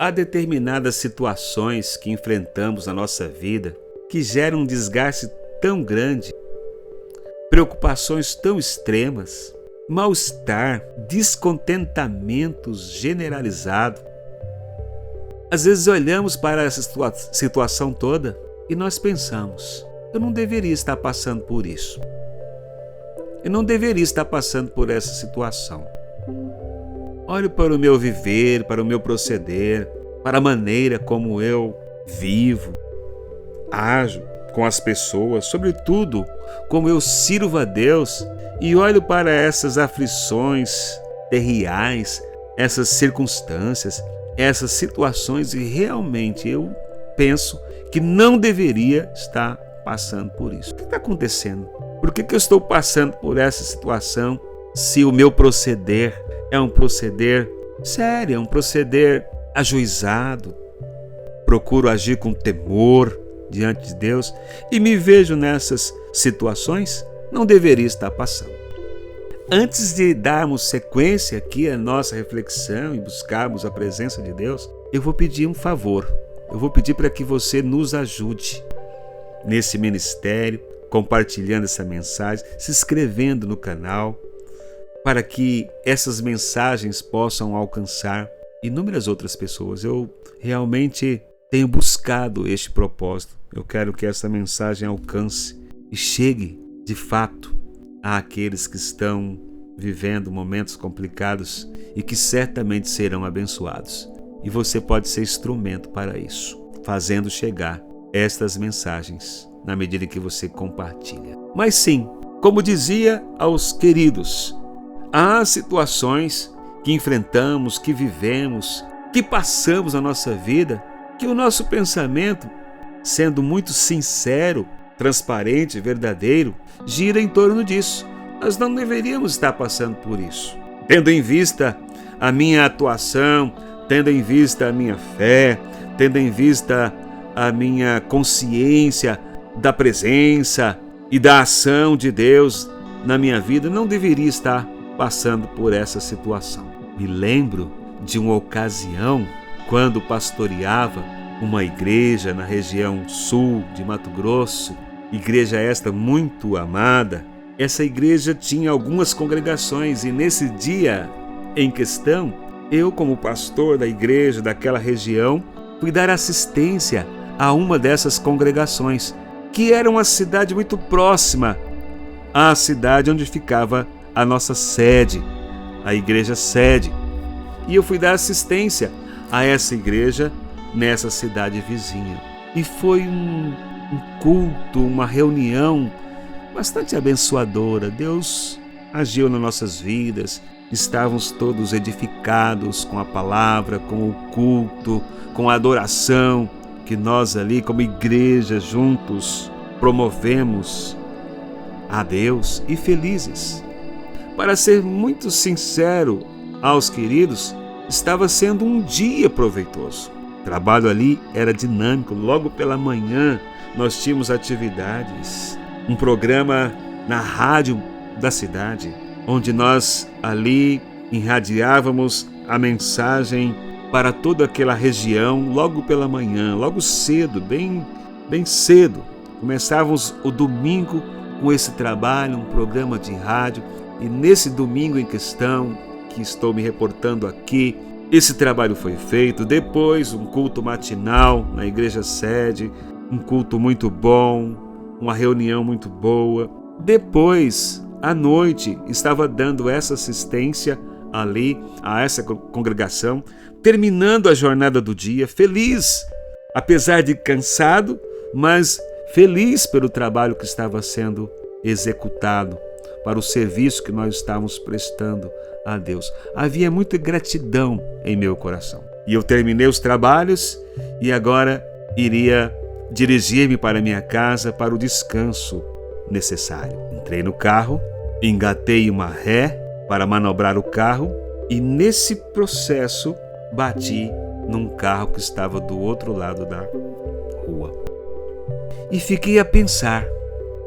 Há determinadas situações que enfrentamos na nossa vida que geram um desgaste tão grande, preocupações tão extremas, mal-estar, descontentamento generalizado. Às vezes olhamos para essa situação toda e nós pensamos: eu não deveria estar passando por isso. Eu não deveria estar passando por essa situação. Olho para o meu viver, para o meu proceder, para a maneira como eu vivo, ajo com as pessoas, sobretudo como eu sirvo a Deus, e olho para essas aflições terríveis, essas circunstâncias, essas situações, e realmente eu penso que não deveria estar passando por isso. O que está acontecendo? Por que eu estou passando por essa situação se o meu proceder é um proceder sério, é um proceder ajuizado? Procuro agir com temor diante de Deus e me vejo nessas situações? Não deveria estar passando. Antes de darmos sequência aqui à nossa reflexão e buscarmos a presença de Deus, eu vou pedir um favor. Eu vou pedir para que você nos ajude nesse ministério, compartilhando essa mensagem, se inscrevendo no canal, para que essas mensagens possam alcançar inúmeras outras pessoas. Eu realmente tenho buscado este propósito. Eu quero que essa mensagem alcance e chegue, de fato, àqueles que estão vivendo momentos complicados e que certamente serão abençoados. E você pode ser instrumento para isso, fazendo chegar estas mensagens na medida que você compartilha. Mas sim, como dizia aos queridos, há situações que enfrentamos, que vivemos, que passamos na nossa vida, que o nosso pensamento, sendo muito sincero, transparente, verdadeiro, gira em torno disso. Nós não deveríamos estar passando por isso. Tendo em vista a minha atuação, tendo em vista a minha fé, tendo em vista a minha consciência da presença e da ação de Deus na minha vida, não deveria estar passando por essa situação. Me lembro de uma ocasião quando pastoreava uma igreja na região sul de Mato Grosso, igreja esta muito amada. Essa igreja tinha algumas congregações e nesse dia em questão, eu, como pastor da igreja daquela região, fui dar assistência a uma dessas congregações, que era uma cidade muito próxima à cidade onde ficava a nossa sede, a igreja sede. E eu fui dar assistência a essa igreja nessa cidade vizinha. E foi um culto, uma reunião bastante abençoadora. Deus agiu nas nossas vidas, estávamos todos edificados com a palavra, com o culto, com a adoração que nós ali como igreja juntos promovemos a Deus, e felizes. Para ser muito sincero aos queridos, estava sendo um dia proveitoso. O trabalho ali era dinâmico. Logo pela manhã nós tínhamos atividades, um programa na rádio da cidade, onde nós ali irradiávamos a mensagem para toda aquela região logo pela manhã, logo cedo, bem cedo. Começávamos o domingo com esse trabalho, um programa de rádio, e nesse domingo em questão, que estou me reportando aqui, esse trabalho foi feito. Depois, um culto matinal na igreja sede, um culto muito bom, uma reunião muito boa. Depois, à noite, estava dando essa assistência ali a essa congregação, terminando a jornada do dia, feliz, apesar de cansado, mas feliz pelo trabalho que estava sendo executado, para o serviço que nós estávamos prestando a Deus. Havia muita gratidão em meu coração. E eu terminei os trabalhos e agora iria dirigir-me para minha casa para o descanso necessário. Entrei no carro, engatei uma ré para manobrar o carro e nesse processo bati num carro que estava do outro lado da rua. E fiquei a pensar,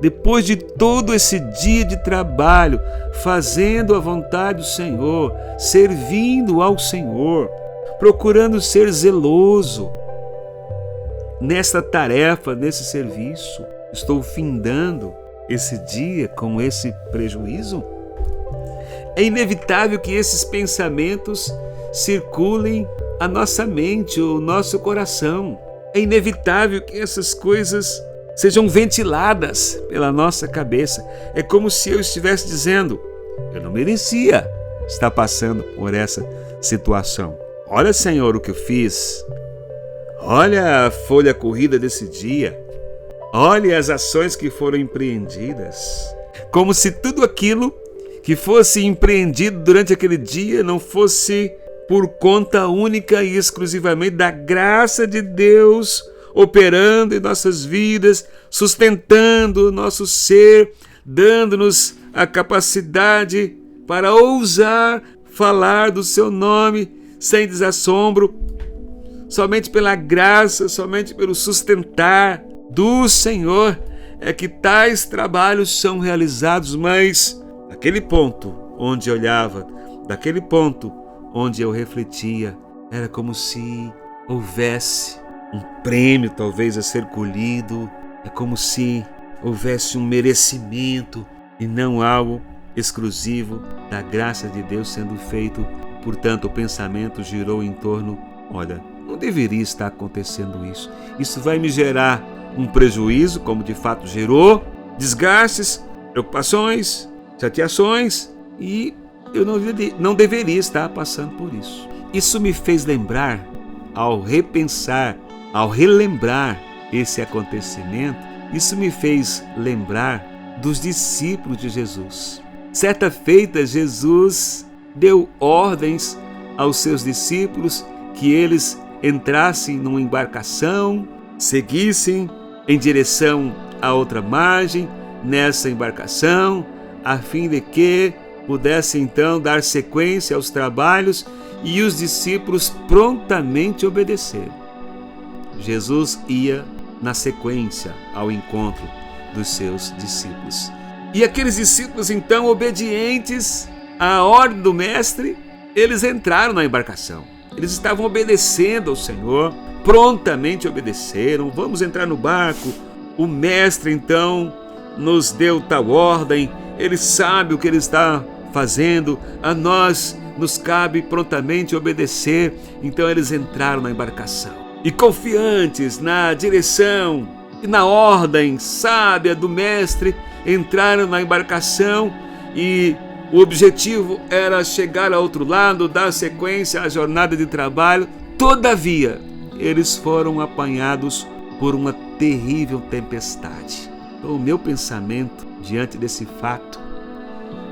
depois de todo esse dia de trabalho, fazendo a vontade do Senhor, servindo ao Senhor, procurando ser zeloso nesta tarefa, nesse serviço. Estou findando esse dia com esse prejuízo? É inevitável que esses pensamentos circulem a nossa mente, o nosso coração. É inevitável que essas coisas sejam ventiladas pela nossa cabeça. É como se eu estivesse dizendo: eu não merecia estar passando por essa situação. Olha, Senhor, o que eu fiz. Olha a folha corrida desse dia. Olha as ações que foram empreendidas. Como se tudo aquilo que fosse empreendido durante aquele dia não fosse por conta única e exclusivamente da graça de Deus operando em nossas vidas, sustentando o nosso ser, dando-nos a capacidade para ousar falar do seu nome sem desassombro, somente pela graça, somente pelo sustentar do Senhor é que tais trabalhos são realizados. Mas daquele ponto onde eu olhava, daquele ponto onde eu refletia, era como se houvesse um prêmio talvez a ser colhido, é como se houvesse um merecimento e não algo exclusivo da graça de Deus sendo feito. Portanto, o pensamento girou em torno: olha, não deveria estar acontecendo isso. Isso vai me gerar um prejuízo, como de fato gerou, desgastes, preocupações, chateações, e eu não deveria estar passando por isso. Isso me fez lembrar, ao repensar, ao relembrar esse acontecimento, isso me fez lembrar dos discípulos de Jesus. Certa feita, Jesus deu ordens aos seus discípulos que eles entrassem numa embarcação, seguissem em direção à outra margem nessa embarcação, a fim de que pudesse então dar sequência aos trabalhos, e os discípulos prontamente obedeceram. Jesus ia na sequência ao encontro dos seus discípulos. E aqueles discípulos então, obedientes à ordem do mestre, eles entraram na embarcação. Eles estavam obedecendo ao Senhor, prontamente obedeceram. Vamos entrar no barco. O mestre então nos deu tal ordem, ele sabe o que ele está fazendo, a nós nos cabe prontamente obedecer. Então eles entraram na embarcação e, confiantes na direção e na ordem sábia do mestre, entraram na embarcação, e o objetivo era chegar ao outro lado, dar sequência à jornada de trabalho. Todavia, eles foram apanhados por uma terrível tempestade. Então, o meu pensamento diante desse fato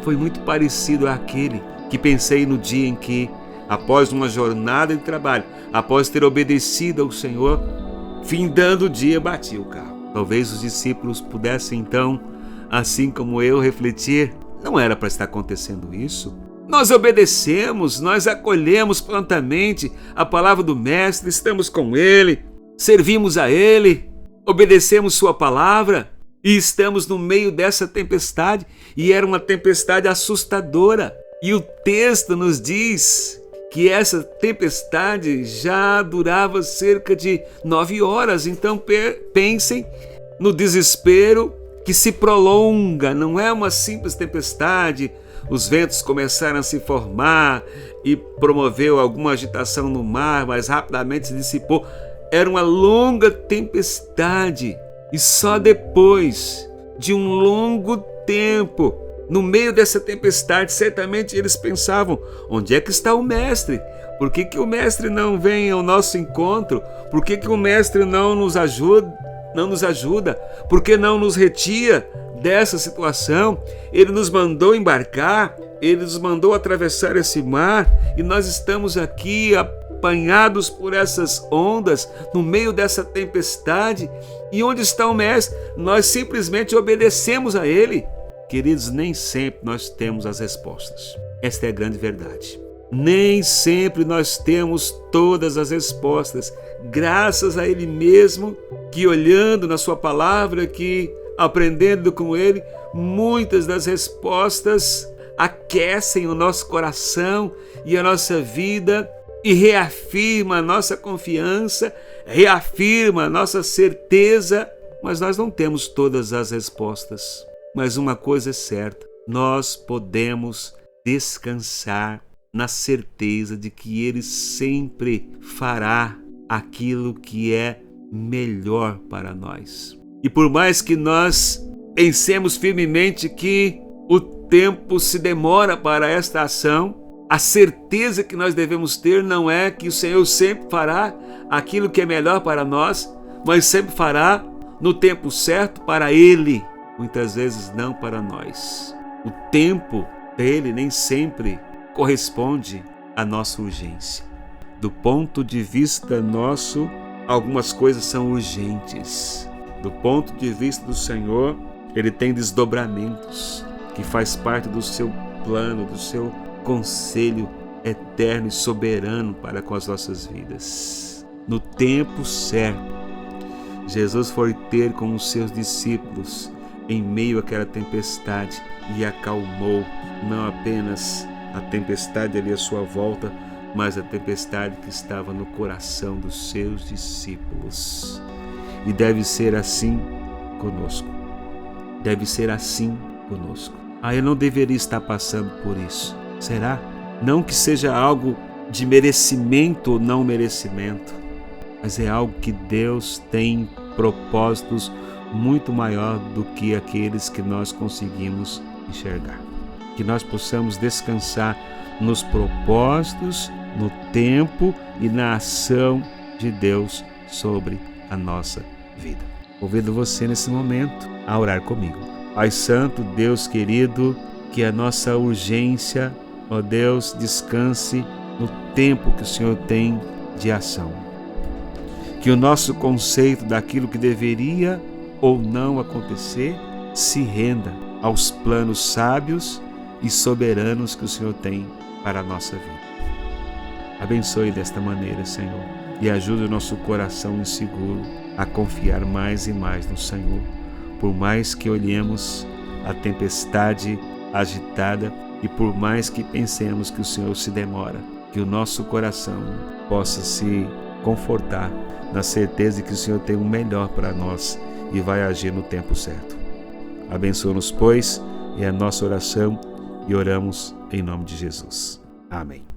foi muito parecido àquele que pensei no dia em que, após uma jornada de trabalho, após ter obedecido ao Senhor, findando o dia, bati o carro. Talvez os discípulos pudessem então, assim como eu, refletir: não era para estar acontecendo isso. Nós obedecemos, nós acolhemos prontamente a palavra do Mestre, estamos com Ele, servimos a Ele, obedecemos Sua palavra e estamos no meio dessa tempestade, e era uma tempestade assustadora. E o texto nos diz que essa tempestade já durava cerca de 9 horas. Então pensem no desespero que se prolonga, não é uma simples tempestade. Os ventos começaram a se formar e promoveu alguma agitação no mar, mas rapidamente se dissipou. Era uma longa tempestade, e só depois de um longo tempo, no meio dessa tempestade, certamente eles pensavam: onde é que está o mestre? Por que o mestre não vem ao nosso encontro? Por que o mestre não nos ajuda? Por que não nos retira dessa situação? Ele nos mandou embarcar, ele nos mandou atravessar esse mar, e nós estamos aqui apanhados por essas ondas, no meio dessa tempestade. E onde está o mestre? Nós simplesmente obedecemos a ele. Queridos, nem sempre nós temos as respostas. Esta é a grande verdade. Nem sempre nós temos todas as respostas, graças a Ele mesmo, que olhando na Sua palavra, que aprendendo com Ele, muitas das respostas aquecem o nosso coração e a nossa vida, e reafirma a nossa confiança, reafirma a nossa certeza, mas nós não temos todas as respostas. Mas uma coisa é certa, nós podemos descansar na certeza de que Ele sempre fará aquilo que é melhor para nós. E por mais que nós pensemos firmemente que o tempo se demora para esta ação, a certeza que nós devemos ter não é que o Senhor sempre fará aquilo que é melhor para nós, mas sempre fará no tempo certo para Ele, muitas vezes não para nós. O tempo dele nem sempre corresponde à nossa urgência. Do ponto de vista nosso, algumas coisas são urgentes. Do ponto de vista do Senhor, Ele tem desdobramentos que faz parte do seu plano, do seu conselho eterno e soberano para com as nossas vidas. No tempo certo, Jesus foi ter com os seus discípulos em meio àquela tempestade e acalmou não apenas a tempestade ali à sua volta, mas a tempestade que estava no coração dos seus discípulos. E deve ser assim conosco. Deve ser assim conosco. Eu não deveria estar passando por isso. Será? Não que seja algo de merecimento ou não merecimento, mas é algo que Deus tem propósitos muito maior do que aqueles que nós conseguimos enxergar. Que nós possamos descansar nos propósitos, no tempo e na ação de Deus sobre a nossa vida. Convido você nesse momento a orar comigo. Pai Santo, Deus querido, que a nossa urgência, ó Deus, descanse no tempo que o Senhor tem de ação. Que o nosso conceito daquilo que deveria ou não acontecer se renda aos planos sábios e soberanos que o Senhor tem para a nossa vida. Abençoe desta maneira, Senhor, e ajude o nosso coração inseguro a confiar mais e mais no Senhor, por mais que olhemos a tempestade agitada e por mais que pensemos que o Senhor se demora, que o nosso coração possa se confortar na certeza de que o Senhor tem o melhor para nós e vai agir no tempo certo. Abençoa-nos, pois, é a nossa oração e oramos em nome de Jesus. Amém.